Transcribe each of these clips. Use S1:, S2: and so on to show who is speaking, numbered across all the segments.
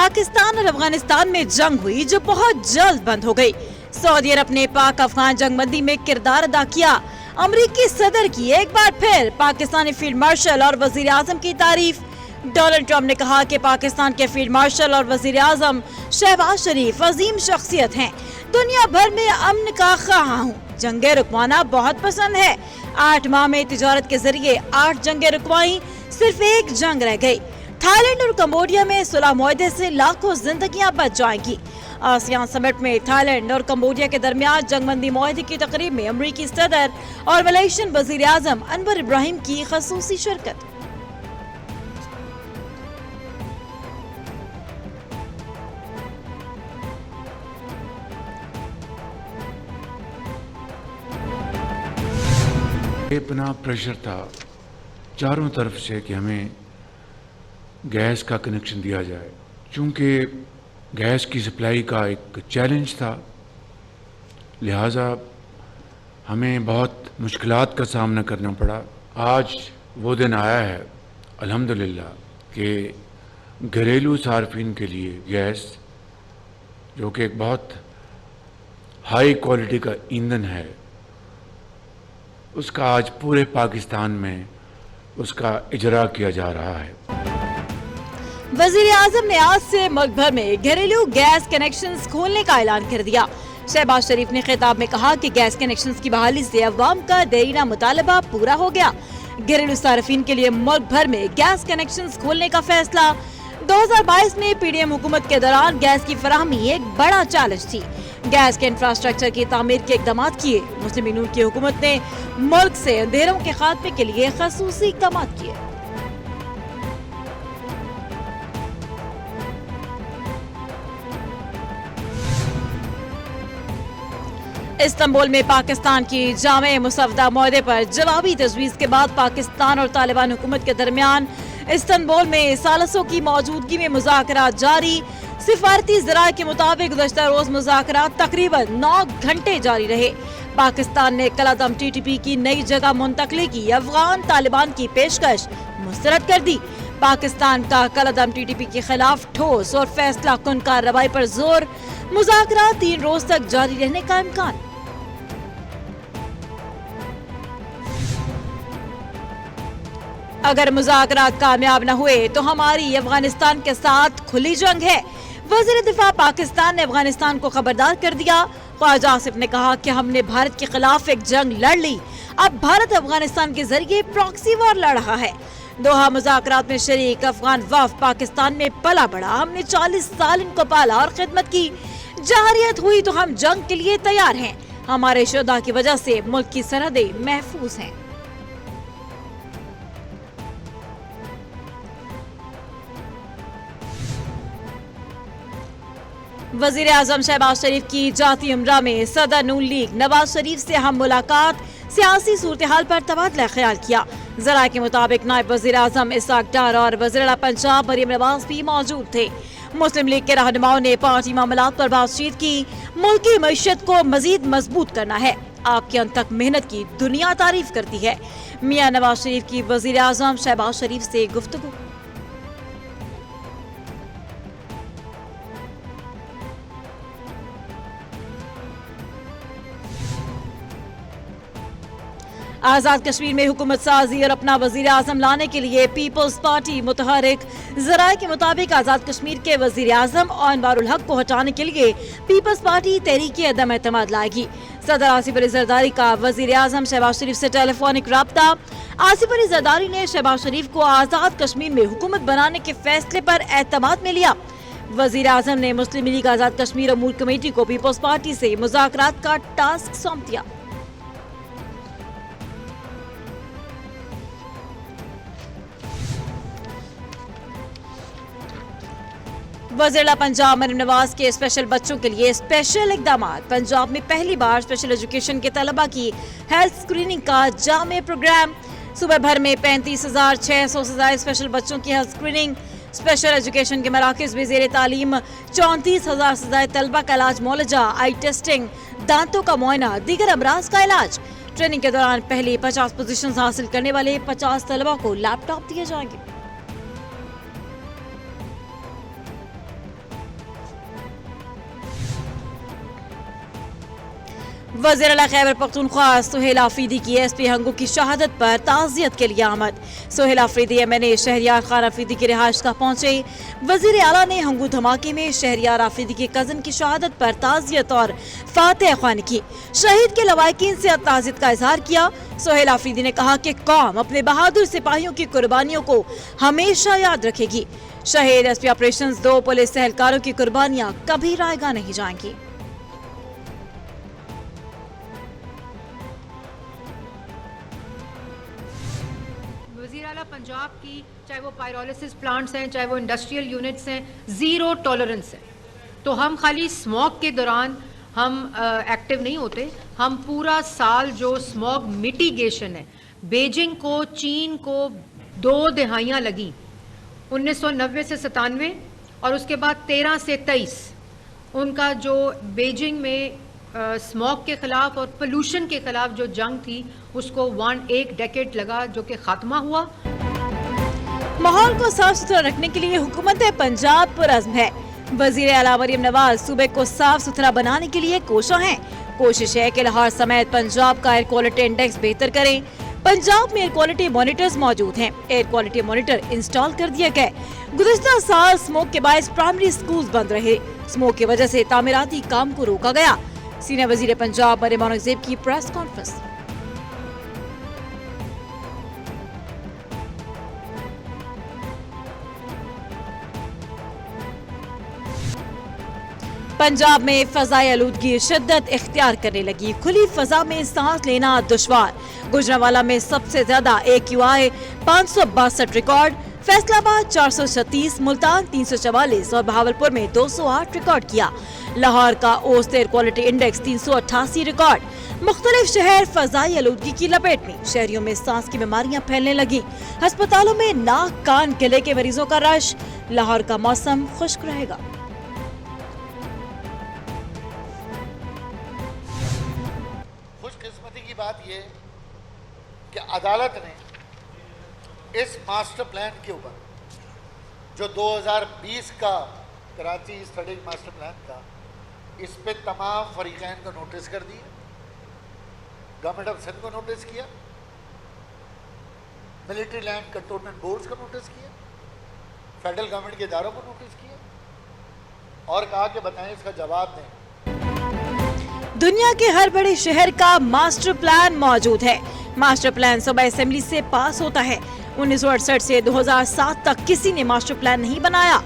S1: पाकिस्तान और अफगानिस्तान में जंग हुई जो बहुत जल्द बंद हो गई। सऊदी अरब ने पाक अफगान जंगबंदी में किरदार अदा किया। अमरीकी सदर की एक बार फिर पाकिस्तानी फील्ड मार्शल और वजीर आजम की तारीफ। डोनाल्ड ट्रंप ने कहा कि पाकिस्तान के फील्ड मार्शल और वजीर आजम शहबाज शरीफ अजीम शख्सियत हैं। दुनिया भर में अमन का ख्वाह हूँ, जंगे रुकवाना बहुत पसंद है। 8 माह में तिजारत के जरिए 8 जंगे रुकवाई, सिर्फ एक जंग रह गई। थाईलैंड और कंबोडिया में सुलह मुआहदे से लाखों जिंदगियां बच जाएंगी। आसियान समिट में थाईलैंड और कंबोडिया के दरमियान जंगबंदी मुआहदे की तकरीब में अमरीकी सदर और मलेशियन वजीर आजम अनवर इब्राहिम की खसूसी शिरकत।
S2: बेपनाह प्रेशर था चारों तरफ से कि हमें गैस का कनेक्शन दिया जाए। चूँकि गैस की सप्लाई का एक चैलेंज था, लिहाजा हमें बहुत मुश्किलात का सामना करना पड़ा। आज वो दिन आया है अल्हम्दुलिल्लाह कि घरेलू सार्फिन के लिए गैस, जो कि एक बहुत हाई क्वालिटी का ईंधन है, उसका आज पूरे पाकिस्तान में उसका इजरा किया जा रहा है।
S1: वजीर आजम ने आज से मुल्क भर में घरेलू गैस कनेक्शंस खोलने का ऐलान कर दिया। शहबाज शरीफ ने खिताब में कहा कि गैस कनेक्शंस की बहाली से अवाम का देरीना मुतालबा पूरा हो गया। घरेलू सार्फिन के लिए मुल्क भर में गैस कनेक्शंस खोलने का फैसला। 2022 में पीडीएम हुकूमत के दौरान गैस की फराहमी एक बड़ा चैलेंज थी। गैस के इंफ्रास्ट्रक्चर की तामीर के इक़दाम किए। मुस्लिम लीग की हुकूमत ने मुल्क से अंधेरों के खात्मे के लिए खसूसी इक़दाम किए। इस्तांबुल में पाकिस्तान की जामे मुसवदा मुआहदे पर जवाबी तजवीज़ के बाद पाकिस्तान और तालिबान हुकूमत के दरमियान इस्तांबुल में सालसों की मौजूदगी में मुज़ाकरात जारी। सिफारती ज़राए के मुताबिक गुज़श्ता रोज़ मुज़ाकरात तकरीबन 9 घंटे जारी रहे। पाकिस्तान ने कलअदम TTP की नई जगह मुंतकली की अफगान तालिबान की पेशकश मुस्तरद कर दी। पाकिस्तान का कलअदम TTP के खिलाफ ठोस और फैसला कुन कार्रवाई पर जोर। मुज़ाकरात 3 रोज तक जारी रहने का इम्कान। अगर मुज़ाकरात कामयाब न हुए तो हमारी अफगानिस्तान के साथ खुली जंग है। वज़ीर दिफा पाकिस्तान ने अफगानिस्तान को खबरदार कर दिया। ख्वाजा आसिफ ने कहा कि हमने भारत के खिलाफ एक जंग लड़ ली, अब भारत अफगानिस्तान के जरिए प्रॉक्सी वॉर लड़ रहा है। दोहा मुज़ाकरात में शरीक अफगान वफ़द पाकिस्तान में पला बढ़ा। हमने 40 साल इनको पाला और खिदमत की। जहरियत हुई तो हम जंग के लिए तैयार हैं। हमारे शुहदा की वजह से मुल्क की सरहदें महफूज हैं। वजीर आजम शहबाज शरीफ की जाती उम्रा में सदर नून लीग नवाज शरीफ से हम मुलाकात, सियासी सूरत हाल पर तबादला ख्याल किया। जराये के मुताबिक नायब वजीर आजम इसाक डार और वज़ीर पंजाब मरियम नवाज भी मौजूद थे। मुस्लिम लीग के रहनुमाओं ने पार्टी मामलात पर बातचीत की। मुल्की मईशत को मजीद मजबूत करना है। आपके अंत तक मेहनत की दुनिया तारीफ करती है। मियां नवाज शरीफ की वजीर आजम शहबाज शरीफ से गुफ्तगू। आजाद कश्मीर में हुकूमत साजी और अपना वजीर आजम लाने के लिए पीपल्स पार्टी मुतहरिक। जराये के मुताबिक आजाद कश्मीर के वजीर आजम और अनवारुल हक को हटाने के लिए पीपल्स पार्टी तहरीक अदम एतमाद लाएगी। सदर आसिफ अली जरदारी का वजीर आजम शहबाज शरीफ से टेलीफोनिक राब्ता। आसिफ अली जरदारी ने शहबाज शरीफ को आजाद कश्मीर में हुकूमत बनाने के फैसले पर एतमाद में लिया। वजीर आजम ने मुस्लिम लीग आजाद कश्मीर अमूर कमेटी को पीपल्स पार्टी से मुज़ाकरात का टास्क सौंप दिया। वज़ीर पंजाब मरियम नवाज के स्पेशल बच्चों के लिए स्पेशल इक़दाम। पंजाब में पहली बार स्पेशल एजुकेशन के तलबा की हेल्थ स्क्रीनिंग का जामे प्रोग्राम। सूबे भर में 35,600 से ज्यादा स्पेशल बच्चों की हेल्थ स्क्रीनिंग। स्पेशल एजुकेशन के मराकज़ में ज़ेर तालीम 34,000 से ज्यादा तलबा का इलाज मुआलजा, आई टेस्टिंग, दांतों का मुआयना, दीगर अमराज का इलाज। ट्रेनिंग के दौरान पहली 50 पोजीशन हासिल करने वाले 50 तलबा को लैपटॉप दिए जाएंगे। वज़ीर आला खैबर पख्तूनख्वा सुहेल आफरीदी की एसपी हंगू की शहादत पर ताज़ियत के लिए आमद। सुहेल आफरीदी एमएनए शहरियार खान आफरीदी की रिहाइशगाह पहुंचे। वज़ीर आला ने हंगू धमाके में शहरियार आफरीदी के कज़न की शहादत पर ताज़ियत और फातिहा ख्वानी की। शहीद के लवाहिकीन से ताज़ियत का इजहार किया। सुहेल आफरीदी ने कहा कि कौम अपने बहादुर सिपाहियों की कुर्बानियों को हमेशा याद रखेगी। शहीद एसपी ऑपरेशंस 2 पुलिस एहलकारों की कुर्बानियां कभी रायगा नहीं जाएंगी।
S3: वज़ीर आला पंजाब की, चाहे वो पायरोलिसिस प्लांट्स हैं, चाहे वो इंडस्ट्रियल यूनिट्स हैं, ज़ीरो टॉलरेंस है। तो हम खाली स्मॉग के दौरान हम एक्टिव नहीं होते, हम पूरा साल जो स्मॉग मिटिगेशन है, बीजिंग को, चीन को 2 दहाइयाँ लगी, 1990 से 97 और उसके बाद 13 से 23, उनका जो बीजिंग में स्मॉग के खिलाफ और पोल्यूशन के खिलाफ जो जंग थी, उसको 1 डेकेड लगा, जो कि खात्मा हुआ।
S1: माहौल को साफ सुथरा रखने के लिए हुकूमत पंजाब पुरअज़्म है। वज़ीर आला मरियम नवाज सूबे को साफ सुथरा बनाने के लिए कोशा हैं। कोशिश है कि लाहौर समेत पंजाब का एयर क्वालिटी इंडेक्स बेहतर करें। पंजाब में एयर क्वालिटी मॉनिटर्स मौजूद हैं। एयर क्वालिटी मॉनिटर इंस्टॉल कर दिए गए। गुज़िश्ता साल स्मोक के बायस प्राइमरी स्कूल बंद रहे। स्मोक की वजह से तामीराती काम को रोका गया। सीनियर वज़ीर पंजाब मरियम औरंगज़ेब की प्रेस कॉन्फ्रेंस। पंजाब में फजाई आलूदगी शिद्दत इख्तियार करने लगी। खुली फजा में सांस लेना दुश्वार। गुजरांवाला में सबसे ज्यादा AQI 562 रिकॉर्ड, फैसलाबाद 436, मुल्तान 344 और बहावलपुर में 208 रिकॉर्ड किया। लाहौर का औसत एयर क्वालिटी इंडेक्स 388 रिकॉर्ड। मुख्तलिफ शहर फजाई आलूदगी की लपेट में। शहरियों में सांस की बीमारियां फैलने लगी। अस्पतालों में नाक, कान, गले के मरीजों का रश। लाहौर का मौसम खुश्क रहेगा।
S4: खुशकिस्मती की बात यह कि अदालत ने इस मास्टर प्लान के ऊपर, जो 2020 का कराची स्ट्रेटेजिक मास्टर प्लान था, इस पे तमाम फरीकैन को नोटिस कर दिया। गवर्नमेंट ऑफ सिंध को नोटिस किया, मिलिट्री लैंड कंटोनमेंट बोर्ड्स को नोटिस किया, फेडरल गवर्नमेंट के इदारों को नोटिस किया और कहा कि बताएं इसका जवाब दें।
S1: दुनिया के हर बड़े शहर का मास्टर प्लान मौजूद है। मास्टर प्लान सूबा असेंबली से पास होता है। 1968 से 2007 तक किसी ने मास्टर प्लान नहीं बनाया।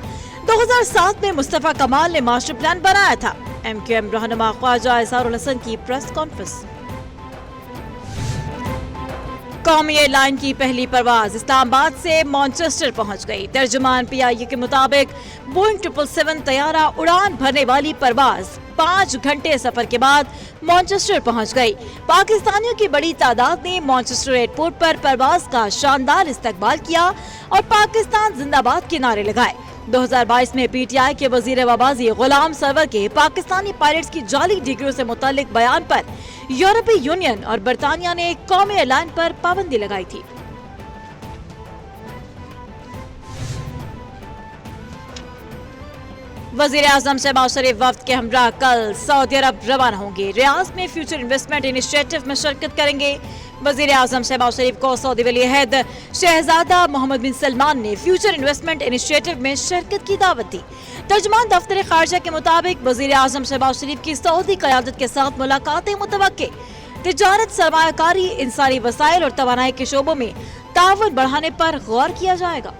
S1: 2007 में मुस्तफा कमाल ने मास्टर प्लान बनाया था। MQM रहनुमा ख्वाजा इज़हारुल हसन की प्रेस कॉन्फ्रेंस। कौमी एयरलाइन की पहली परवाज इस्लामाबाद से मैनचेस्टर पहुंच गई। तर्जुमान PIA के मुताबिक बोइंग 777 तैयारा उड़ान भरने वाली परवाज 5 घंटे सफर के बाद मैनचेस्टर पहुंच गई। पाकिस्तानियों की बड़ी तादाद ने मैनचेस्टर एयरपोर्ट पर परवाज का शानदार इस्तकबाल किया और पाकिस्तान जिंदाबाद के नारे लगाए। 2022 में PTI के वजीर वबाजी गुलाम सरवर के पाकिस्तानी पायलट्स की जाली डिग्रियों से मुतालिक बयान पर यूरोपीय यूनियन और बरतानिया ने कौमी एयरलाइन पर पाबंदी लगाई थी। वज़ीर आज़म शहबाज शरीफ वफ्द के हमरा कल सऊदी अरब रवाना होंगे। रियाद में फ्यूचर इन्वेस्टमेंट इनिशिएटिव में शिरकत करेंगे। वज़ीर आज़म शहबाज शरीफ को सऊदी वली अहद शहजादा मोहम्मद बिन सलमान ने फ्यूचर इन्वेस्टमेंट इनिशिएटिव में शिरकत की दावत दी। तर्जुमान दफ्तर खारजा के मुताबिक वज़ीर आज़म शहबाज शरीफ की सऊदी क़यादत के साथ मुलाकातें मुतवक्के। तिजारत, सरमायाकारी, इंसानी वसाइल और तवानाई के शोबों में ताउन बढ़ाने पर गौर किया जाएगा।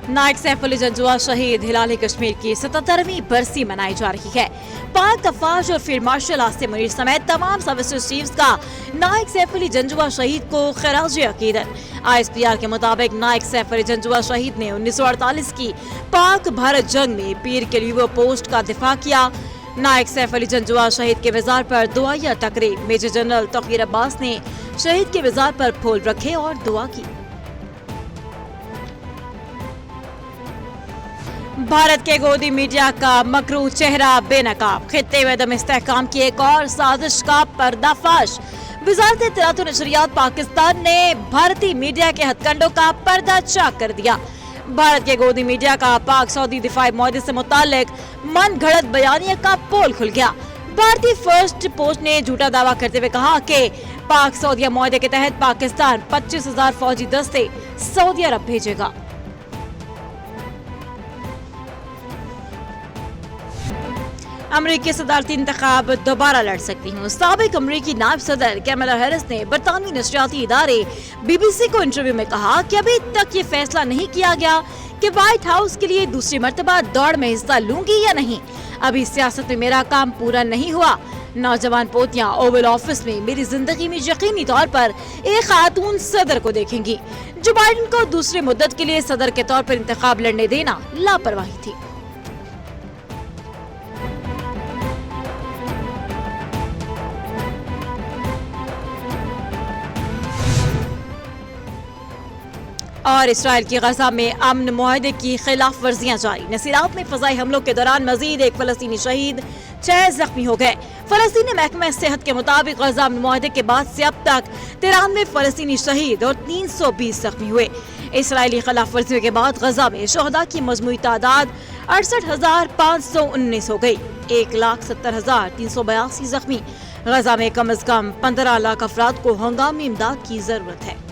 S1: नायक सैफ अली जंजुआ शहीद हिलाल कश्मीर की 77वीं बरसी मनाई जा रही है। पाक अफवाज और फील्ड मार्शल आसिम मुनीर समेत तमाम सर्विसेज चीफ्स का नायक सैफ अली जंजुआ शहीद को खराज अकीदत। ISPR के मुताबिक नायक सैफ अली जंजुआ शहीद ने 1948 की पाक भारत जंग में पीर के लिए पोस्ट का दिफा किया। नायक सैफ अली जंजुआ शहीद के विजार पर दुआया तकरीब। मेजर जनरल तौकीर अब्बास ने शहीद के विजार पर फूल रखे और दुआ की। भारत के गोदी मीडिया का मकरू चेहरा बेनकाब। खित्ते में दम इस्तेहकाम की एक और साजिश का पर्दाफाश। वज़ारत इत्तलात व नशरियात पाकिस्तान ने भारतीय मीडिया के हथकंडों का पर्दा चाक कर दिया। भारत के गोदी मीडिया का पाक सऊदी दिफाई मुआहदे से मुताल्लिक मन घड़त बयानिया का पोल खुल गया। भारतीय फर्स्ट पोस्ट ने झूठा दावा करते हुए कहा कि पाक सऊदी मुआहदे के तहत पाकिस्तान 25,000 फौजी दस्ते सऊदी अरब भेजेगा। अमरीकी सदारती इंतखाब दोबारा लड़ सकती हूँ। साबिक अमरीकी नायब सदर कैमला हैरिस ने बरतानवी नशरियाती इदारे BBC को इंटरव्यू में कहा कि अभी तक ये फैसला नहीं किया गया कि व्हाइट हाउस के लिए दूसरी मर्तबा दौड़ में हिस्सा लूंगी या नहीं। अभी सियासत में मेरा काम पूरा नहीं हुआ। नौजवान पोतियां ओवल ऑफिस में मेरी जिंदगी में यकीनी तौर पर एक खातून सदर को देखेंगी। जो बाइडेन को दूसरी मुद्दत के लिए सदर के तौर पर इंतखाब लड़ने देना लापरवाही थी। और इसराइल की गजा में अमन मुआहदे की खिलाफ वर्जियां जारी। नसीरात में फजाई हमलों के दौरान मजीद एक फलस्तीनी शहीद, 6 जख्मी हो गए। फलस्तीनी महकमा सेहत के मुताबिक गजा अमन मुआहदे के बाद से अब तक 93 फलस्तीनी शहीद और 320 जख्मी हुए। इसराइली खिलाफ वर्जियों के बाद गजा में शहदा की मजमूई तादाद 68,519 हो गई। 1,70,382 जख्मी। गजा में कम अज कम 15 लाख अफराद को हंगामी इमदाद की जरूरत है।